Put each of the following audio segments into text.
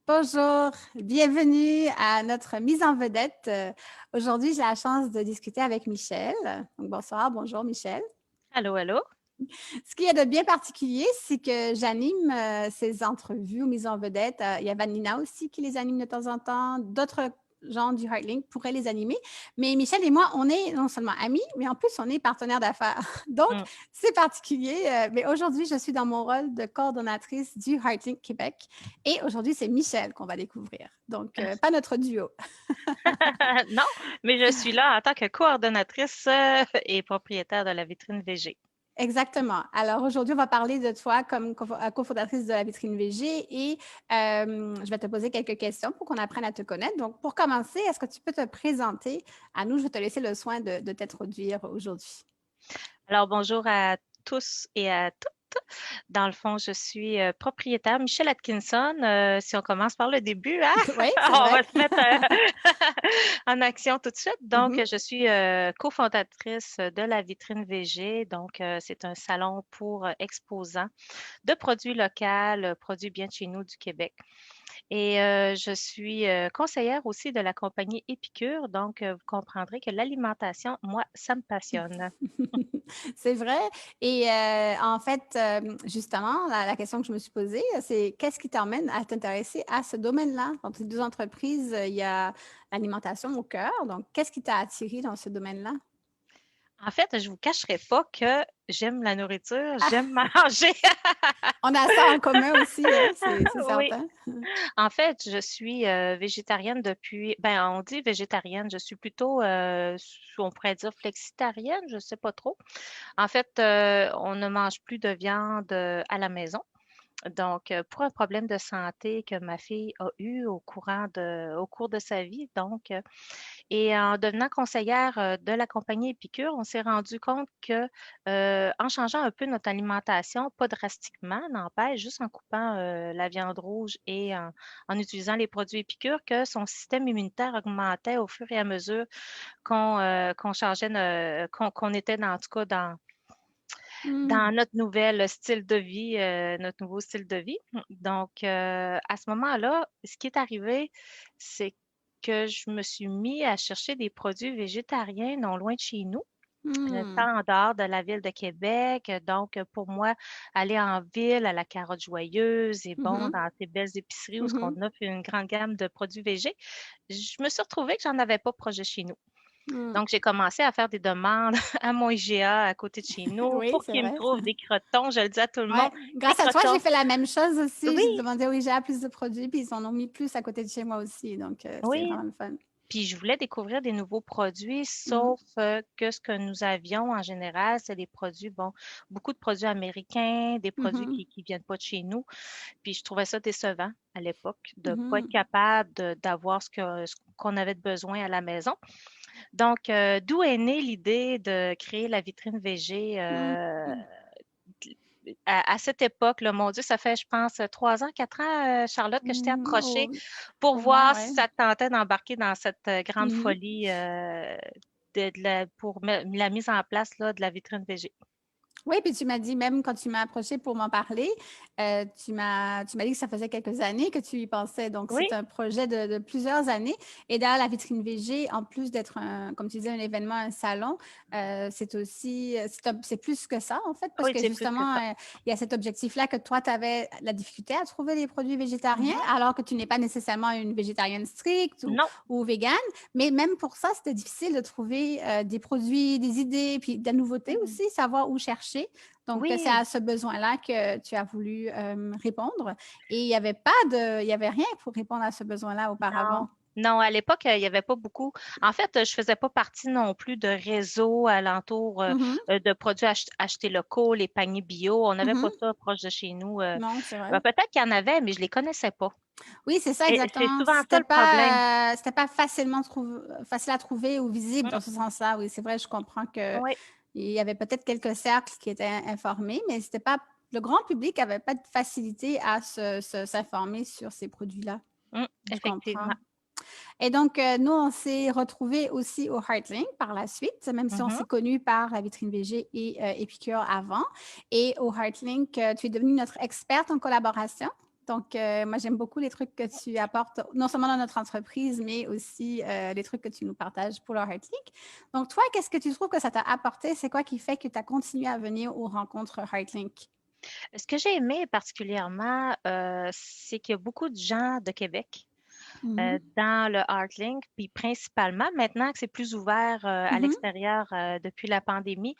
Bonjour, bienvenue à notre mise en vedette. Aujourd'hui, j'ai la chance de discuter avec Michel. Donc, bonsoir, bonjour Michel. Allô, allô? Ce qui est de bien particulier, c'est que j'anime ces entrevues ou mises en vedette. Il y a Vanina aussi qui les anime de temps en temps. D'autres gens du Heartlink pourraient les animer. Mais Michel et moi, on est non seulement amis, mais en plus, on est partenaires d'affaires. Donc, Mmh. c'est particulier. Mais aujourd'hui, je suis dans mon rôle de coordonnatrice du Heartlink Québec. Et aujourd'hui, c'est Michel qu'on va découvrir. Donc, pas notre duo. Non, mais je suis là en tant que coordonnatrice et propriétaire de la vitrine VG. Exactement. Alors aujourd'hui, on va parler de toi comme cofondatrice de la vitrine VG et je vais te poser quelques questions pour qu'on apprenne à te connaître. Donc, pour commencer, est-ce que tu peux te présenter à nous? Je vais te laisser le soin de t'introduire aujourd'hui. Alors, bonjour à tous et à toutes. Dans le fond, je suis propriétaire Michelle Atkinson. Si on commence par le début, hein? Oui, c'est On vrai. va se mettre en action tout de suite. Donc, Mhm. je suis cofondatrice de la vitrine VG. Donc, c'est un salon pour exposants de produits locaux, produits bien de chez nous du Québec. Et je suis conseillère aussi de la compagnie Épicure, donc vous comprendrez que l'alimentation, moi, ça me passionne. C'est vrai. Et en fait, justement, la question que je me suis posée, c'est qu'est-ce qui t'emmène à t'intéresser à ce domaine-là? Dans tes deux entreprises, il y a l'alimentation au cœur. Donc, qu'est-ce qui t'a attiré dans ce domaine-là? En fait, je vous cacherai pas que j'aime la nourriture, j'aime manger. On a ça en commun aussi, hein, c'est Oui. certain. En fait, je suis végétarienne depuis, ben, on dit végétarienne, je suis plutôt, on pourrait dire flexitarienne, je sais pas trop. En fait, on ne mange plus de viande à la maison. Donc, pour un problème de santé que ma fille a eu au cours de sa vie, donc, et en devenant conseillère de la compagnie Épicure, on s'est rendu compte que en changeant un peu notre alimentation, pas drastiquement, n'empêche, juste en coupant la viande rouge et en utilisant les produits Épicure, que son système immunitaire augmentait au fur et à mesure qu'on changeait, qu'on était dans, en tout cas Mmh. dans notre nouvel style de vie, notre nouveau style de vie. Donc, à ce moment-là, ce qui est arrivé, c'est que je me suis mis à chercher des produits végétariens non loin de chez nous, Mmh. pas en dehors de la ville de Québec. Donc, pour moi, aller en ville à la Carotte Joyeuse et Mmh bon, mh. dans ces belles épiceries où on Mmh. offre une grande gamme de produits végés, je me suis retrouvée que j'en avais pas proche de chez nous. Mmh. Donc, j'ai commencé à faire des demandes à mon IGA à côté de chez nous Oui, pour c'est qu'ils me vrai. trouvent des crotons. Je le dis à tout le Ouais. monde, des Grâce à toi, j'ai crotons. fait la même chose aussi. J'ai Oui, demandé au IGA plus de produits, puis ils en ont mis plus à côté de chez moi aussi. Donc, c'est oui. vraiment le fun. Puis je voulais découvrir des nouveaux produits, Mmh. sauf que ce que nous avions en général, c'est des produits, bon, beaucoup de produits américains, des produits Mmh. qui viennent pas de chez nous. Puis je trouvais ça décevant à l'époque de pas être Mmh. capable d'avoir ce qu'on avait de besoin à la maison. Donc, d'où est née l'idée de créer la vitrine VG Mmh. à cette époque, là, mon Dieu, ça fait, je pense, 3 ans, 4 ans, Charlotte, que je t'ai Mmh. approchée pour Au moins, voir ouais. si ça te tentait d'embarquer dans cette grande Mmh. folie pour la mise en place là, de la vitrine VG. Oui, puis tu m'as dit, même quand tu m'as approché pour m'en parler, tu m'as dit que ça faisait quelques années que tu y pensais. Donc, Oui, c'est un projet de plusieurs années. Et d'ailleurs, la vitrine VG, en plus d'être, comme tu disais, un événement, un salon, c'est aussi, c'est plus que ça, en fait, parce oui, que c'est plus que justement, ça. il y a cet objectif-là que toi, tu avais la difficulté à trouver des produits végétariens, Mhm. alors que tu n'es pas nécessairement une végétarienne stricte Non, ou végane. Mais même pour ça, c'était difficile de trouver des produits, des idées, puis de la nouveauté mhm. aussi, savoir où chercher. Donc, c'est Oui, à ce besoin-là que tu as voulu répondre. Et il y avait rien pour répondre à ce besoin-là non. auparavant. Non, à l'époque, il n'y avait pas beaucoup. En fait, je faisais pas partie non plus de réseaux alentour Mhm, de produits achetés locaux, les paniers bio. On n'avait pas mhm. ça proche de chez nous. Non, c'est vrai. Ben, peut-être qu'il y en avait, mais je les connaissais pas. Oui, c'est ça Et c'est exactement. souvent ça le problème. C'était pas facile à trouver ou visible Mm, dans ce sens-là. Oui, c'est vrai, je comprends que oui, il y avait peut-être quelques cercles qui étaient informés, mais c'était pas le grand public n'avait pas de facilité à s'informer sur ces produits-là. Je comprends. effectivement. Et donc, nous, on s'est retrouvés aussi au Heartlink par la suite, même si on Mhm. s'est connus par la vitrine VG et Épicure avant. Et au Heartlink, tu es devenue notre experte en collaboration. Donc, moi, j'aime beaucoup les trucs que tu apportes, non seulement dans notre entreprise, mais aussi les trucs que tu nous partages pour le Heartlink. Donc, toi, qu'est-ce que tu trouves que ça t'a apporté? C'est quoi qui fait que tu as continué à venir aux rencontres Heartlink? Ce que j'ai aimé particulièrement, c'est qu'il y a beaucoup de gens de Québec Mhm. dans le Heartlink, puis principalement maintenant que c'est plus ouvert à Mhm. l'extérieur depuis la pandémie.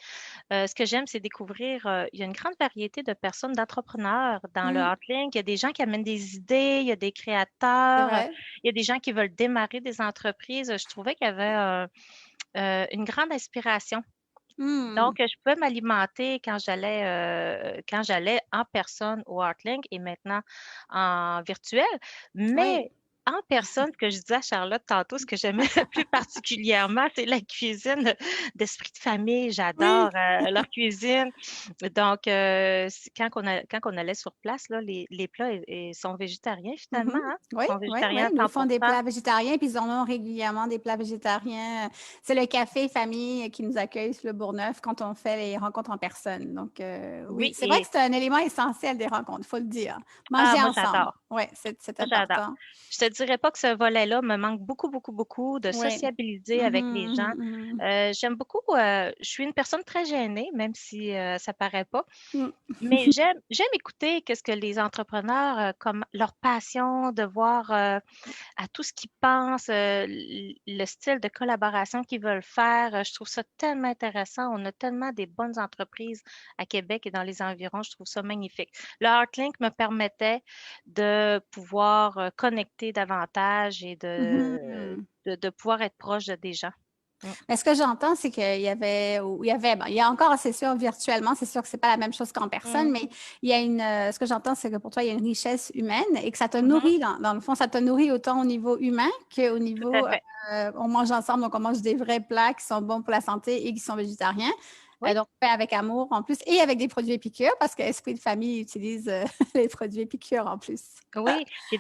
Ce que j'aime, c'est découvrir, il y a une grande variété de personnes, d'entrepreneurs dans le Mm. Heartlink. Il y a des gens qui amènent des idées, il y a des C'est créateurs, vrai. il y a des gens qui veulent démarrer des entreprises. Je trouvais qu'il y avait une grande inspiration. Mm. Donc, je pouvais m'alimenter quand j'allais en personne au Heartlink et maintenant en virtuel. Oui. Mais en personne, ce que je disais à Charlotte tantôt, ce que j'aimais plus particulièrement, c'est la cuisine d'esprit de famille. Oui. J'adore leur cuisine. Donc, quand on allait sur place, là, les plats sont végétariens finalement, Mhm. hein? Oui, Ils sont oui, végétariens oui. à Ils nous font des 100%. plats végétariens, puis ils en ont régulièrement des plats végétariens. C'est le café famille qui nous accueille sur le Bourgneuf quand on fait les rencontres en personne. Donc, oui, Oui, c'est vrai que et c'est un élément essentiel des rencontres, il faut le dire. ah, Manger moi ensemble, j'adore. oui, c'est Moi, j'adore. important. Je te dirais pas que ce volet-là me manque beaucoup, beaucoup, beaucoup de Oui. sociabiliser avec les Mhm, gens. mhm, J'aime beaucoup, je suis une personne très gênée, même si ça paraît pas. mhm. Mais j'aime écouter qu'est-ce que les entrepreneurs, comme leur passion de voir à tout ce qu'ils pensent, le style de collaboration qu'ils veulent faire. Je trouve ça tellement intéressant. On a tellement des bonnes entreprises à Québec et dans les environs. Je trouve ça magnifique. Le Heartlink me permettait de pouvoir connecter davantage et Mhm. de pouvoir être proche de des gens. Mm. Mais ce que j'entends, c'est qu'il y avait, ou il y avait, bon, il y a encore, c'est sûr, virtuellement, c'est sûr que c'est pas la même chose qu'en personne, Mm. mais il y a ce que j'entends, c'est que pour toi, il y a une richesse humaine et que ça te Mhm. nourrit, dans le fond, ça te nourrit autant au niveau humain qu'au Tout à niveau, fait. on mange ensemble, donc on mange des vrais plats qui sont bons pour la santé et qui sont végétariens. Oui. Donc, fait avec amour en plus et avec des produits épicures parce que Esprit de famille utilise les produits épicures en plus. Oui, j'ai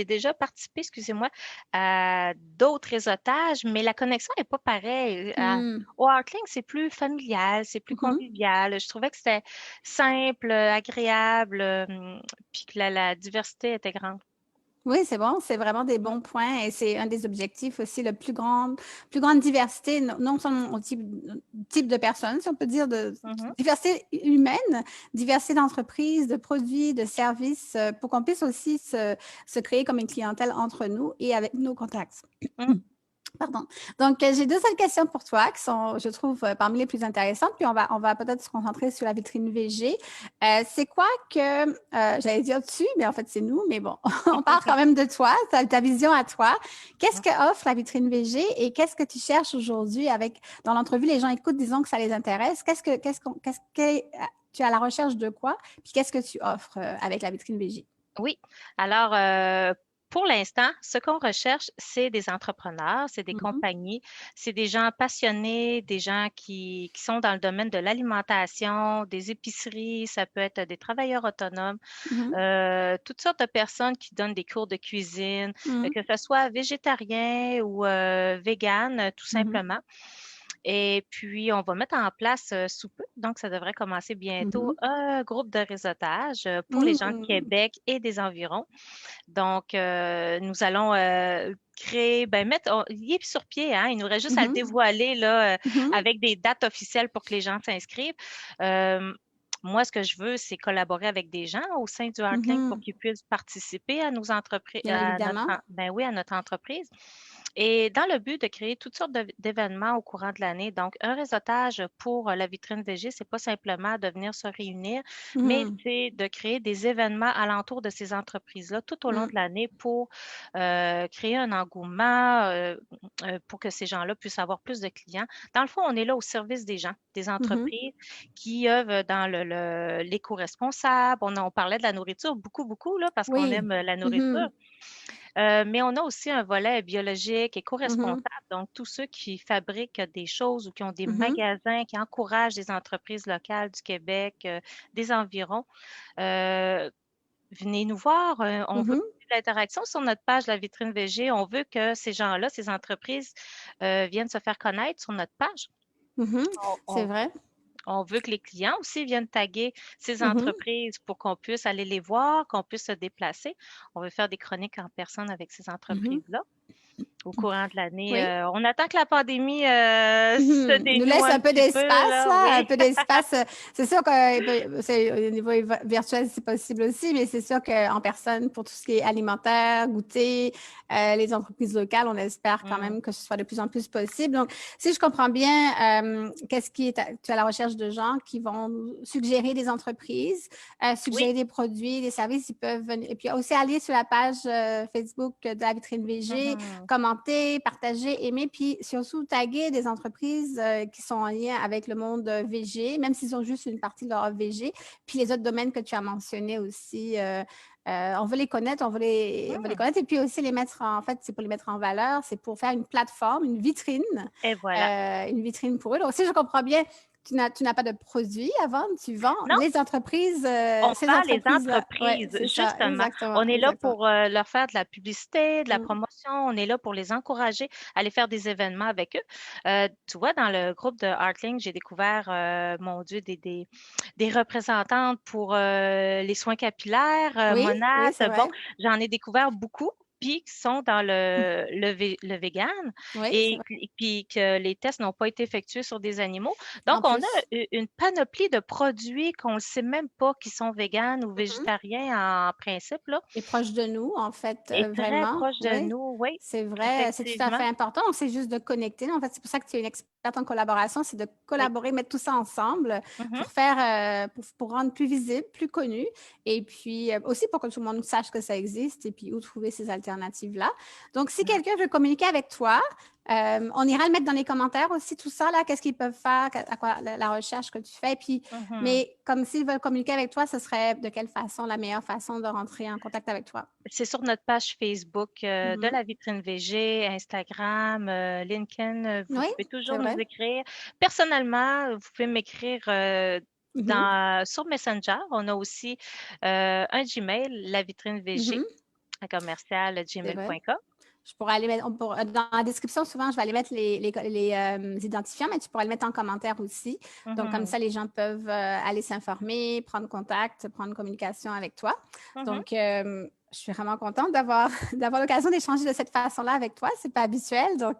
déjà participé, excusez-moi, à d'autres réseautages, mais la connexion n'est pas pareille. Hmm. Au Heartling, c'est plus familial, c'est plus Mhm. convivial. Je trouvais que c'était simple, agréable, puis que la diversité était grande. Oui, c'est bon, c'est vraiment des Mm. bons points et c'est un des objectifs aussi, la plus grande diversité, non seulement au type de personnes, si on peut dire, de Mhm. diversité humaine, diversité d'entreprises, de produits, de services, pour qu'on puisse aussi se créer comme une clientèle entre nous et avec nos contacts. Mm. Pardon. Donc, j'ai deux autres questions pour toi qui sont, je trouve, parmi les plus intéressantes. Puis, on va peut-être se concentrer sur la vitrine VG. C'est quoi que, j'allais dire tu, mais en fait, c'est nous, mais bon, on parle quand même de toi, ta vision à toi. Qu'est-ce que offre la vitrine VG et qu'est-ce que tu cherches aujourd'hui avec, dans l'entrevue, les gens écoutent, disons que ça les intéresse. Tu es à la recherche de quoi? Puis, qu'est-ce que tu offres avec la vitrine VG? Oui. Alors, pour l'instant, ce qu'on recherche, c'est des entrepreneurs, c'est des Mhm, compagnies, c'est des gens passionnés, des gens qui sont dans le domaine de l'alimentation, des épiceries, ça peut être des travailleurs autonomes, mhm, toutes sortes de personnes qui donnent des cours de cuisine, mhm, que ce soit végétarien ou vegan, tout mhm, simplement. Et puis, on va mettre en place sous peu, donc ça devrait commencer bientôt, mhm, un groupe de réseautage pour les gens de mhm, Québec et des environs. Donc, nous allons créer, ben mettre, il est sur pied, hein, il nous reste juste à le mhm, dévoiler là, mhm. avec des dates officielles pour que les gens s'inscrivent. Euh, Moi, ce que je veux, c'est collaborer avec des gens au sein du Heartlink pour Mhm. qu'ils puissent participer à nos entreprises, Bien évidemment. ben oui, à notre entreprise. Et dans le but de créer toutes sortes d'événements au courant de l'année. Donc, un réseautage pour la vitrine VG, c'est pas simplement de venir se réunir, mais Mhm. c'est de créer des événements alentour de ces entreprises-là tout au long Mm. de l'année pour créer un engouement, pour que ces gens-là puissent avoir plus de clients. Dans le fond, on est là au service des gens, des Mhm. entreprises qui œuvrent dans l'éco-responsable. On parlait de la nourriture beaucoup, beaucoup, là, parce qu'on Oui. aime la nourriture. Mhm. Mais on a aussi un volet biologique, Mhm. éco-responsable. Donc, tous ceux qui fabriquent des choses ou qui ont des Mhm. magasins, qui encouragent des entreprises locales du Québec, des environs, euh, venez nous voir. On veut Mhm. de l'interaction sur notre page La Vitrine VG. On veut que ces gens-là, ces entreprises, viennent se faire connaître sur notre page. Mhm. On, C'est on- vrai. On veut que les clients aussi viennent taguer ces Mhm, entreprises pour qu'on puisse aller les voir, qu'on puisse se déplacer. On veut faire des chroniques en personne avec ces mhm. entreprises-là au courant de l'année. Oui. On attend que la pandémie se Mhm. Nous dénoue laisse un un peu petit peu, d'espace, là, là, un oui. peu d'espace. C'est sûr au niveau virtuel, c'est possible aussi, mais c'est sûr qu'en personne, pour tout ce qui est alimentaire, goûter, les entreprises locales, on espère quand Mm. même que ce soit de plus en plus possible. Donc, si je comprends bien, qu'est-ce qui est tu es à la recherche de gens qui vont suggérer des entreprises, Oui. suggérer des produits, des services, ils peuvent venir. Et puis aussi aller sur la page Facebook de la vitrine VG, Mhm. commenter, partager, aimer, puis surtout taguer des entreprises qui sont en lien avec le monde VG, même s'ils ont juste une partie de leur VG, puis les autres domaines que tu as mentionnés aussi. On veut les connaître, on veut les Mm. connaître et puis aussi les mettre en fait, c'est pour les mettre en valeur, c'est pour faire une plateforme, Et voilà. une vitrine pour eux. Donc, si je comprends bien, tu n'as pas de produits à vendre, tu vends Non, les entreprises, on ces vend les entreprises-là. Oui, entreprises, c'est ça, justement. exactement, On est là exactement. pour leur faire de la publicité, de la Mm. promotion. On est là pour les encourager à aller faire des événements avec eux. Tu vois, dans le groupe de Artling, j'ai découvert, mon Dieu, des représentantes pour les soins capillaires, Oui, oui, Monat. c'est Bon, vrai. j'en ai découvert beaucoup. Puis qui sont dans le vegan Oui, c'est et, vrai. puis que les tests n'ont pas été effectués sur des animaux. Donc, En on a plus. une panoplie de produits qu'on ne sait même pas qui sont véganes ou Mhm. végétariens en principe, là, Et proche de nous, en fait, et très vraiment. proche de Oui, nous, oui, c'est vrai, c'est tout à effectivement. fait important. Donc, c'est juste de connecter. En fait, c'est pour ça que tu es une experte en collaboration, c'est de Oui. collaborer, mettre tout ça ensemble Mhm. pour faire, pour rendre plus visible, plus connu, et puis aussi pour que tout le monde sache que ça existe et puis où trouver ces alternatives-là. Donc, si quelqu'un veut communiquer avec toi, on ira le mettre dans les commentaires aussi, tout ça, là, qu'est-ce qu'ils peuvent faire, à quoi, la recherche que tu fais. Puis, Mhm. mais comme s'ils veulent communiquer avec toi, ce serait de quelle façon la meilleure façon de rentrer en contact avec toi? C'est sur notre page Facebook de Mhm. la vitrine VG, Instagram, LinkedIn. Vous Oui, pouvez c'est toujours nous vrai. écrire. Personnellement, vous pouvez m'écrire Mhm. sur Messenger. On a aussi un Gmail, la vitrine VG, Mhm. à commercial C'est vrai. gmail.com. Je pourrais aller mettre, dans la description, souvent, je vais aller mettre les identifiants, mais tu pourrais le mettre en commentaire aussi. Donc, comme Mhm. ça, les gens peuvent aller s'informer, prendre contact, prendre communication avec toi. Mhm. Donc, je suis vraiment contente d'avoir d'avoir l'occasion d'échanger de cette façon-là avec toi. C'est pas habituel, donc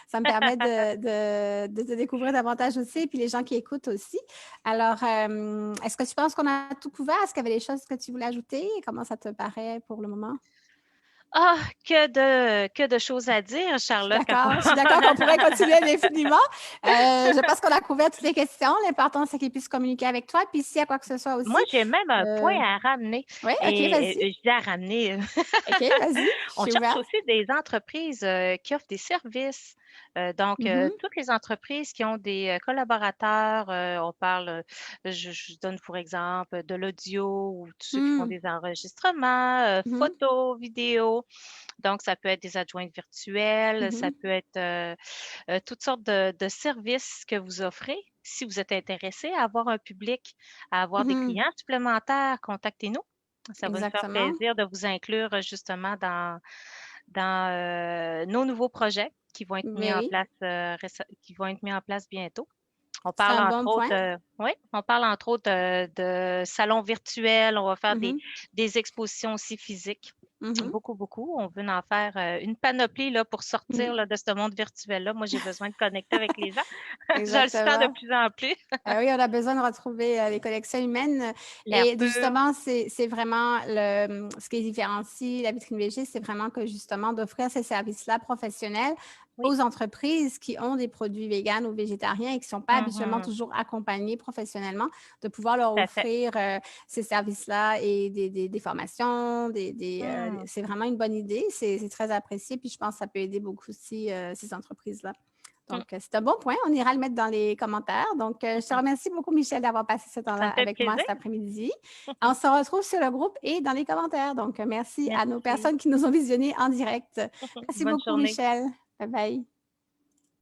ça me permet de te découvrir davantage aussi, et puis les gens qui écoutent aussi. Alors, est-ce que tu penses qu'on a tout couvert? Est-ce qu'il y avait des choses que tu voulais ajouter? Comment ça te paraît pour le moment? Ah, que de choses à dire, Charlotte, quand on... Je suis d'accord qu'on pourrait continuer indéfiniment. Je pense qu'on a couvert toutes les questions. L'important, c'est qu'ils puissent communiquer avec toi. Puis s'il y a quoi que ce soit Moi, aussi, j'ai même un point euh, à ramener. oui, OK, Et, vas-y. je dis à ramener. OK, vas-y, je On suis cherche ouverte. aussi des entreprises qui offrent des services. Donc, Mhm, toutes les entreprises qui ont des collaborateurs, on parle, je donne pour exemple de l'audio ou tous ceux qui font mm, des enregistrements, mhm, photos, vidéos. Donc, ça peut être des adjointes virtuelles, ça mhm, peut être toutes sortes de services que vous offrez. Si vous êtes intéressé à avoir un public, à avoir des mhm. clients supplémentaires, contactez-nous. Ça va nous faire Exactement. plaisir de vous inclure justement dans nos nouveaux projets qui vont être mis Mais en oui, place, qui vont être mis en place bientôt. On c'est parle un entre bon point. autres, oui, on parle entre autres de salons virtuels. On va faire Mhm, des expositions aussi physiques. mhm, Beaucoup, beaucoup. On veut en faire une panoplie là, pour sortir mhm. là, de ce monde virtuel-là. Moi, j'ai besoin de connecter avec les gens. Je le sens de Exactement. plus en plus. Oui, on a besoin de retrouver les connexions humaines. L'air Et pur. justement, c'est vraiment ce qui différencie la vitrine VG, c'est vraiment que justement d'offrir ces services-là professionnels Oui. aux entreprises qui ont des produits véganes ou végétariens et qui ne sont pas habituellement Mhm. toujours accompagnés professionnellement, de pouvoir leur Tout à fait. offrir ces services-là et des formations. Hmm. C'est vraiment une bonne idée. C'est très apprécié. Puis je pense que ça peut aider beaucoup aussi ces entreprises-là. Hmm. Donc, c'est un bon point. On ira le mettre dans les commentaires. Donc, je te Mhm. remercie beaucoup, Michel, d'avoir passé ce Ça temps-là me fait avec moi plaisir. cet après-midi. On se retrouve sur le groupe et dans les commentaires. Donc, merci à nos Merci. personnes qui nous ont visionnés en direct. Merci Bonne beaucoup, journée. Michel. Bye bye.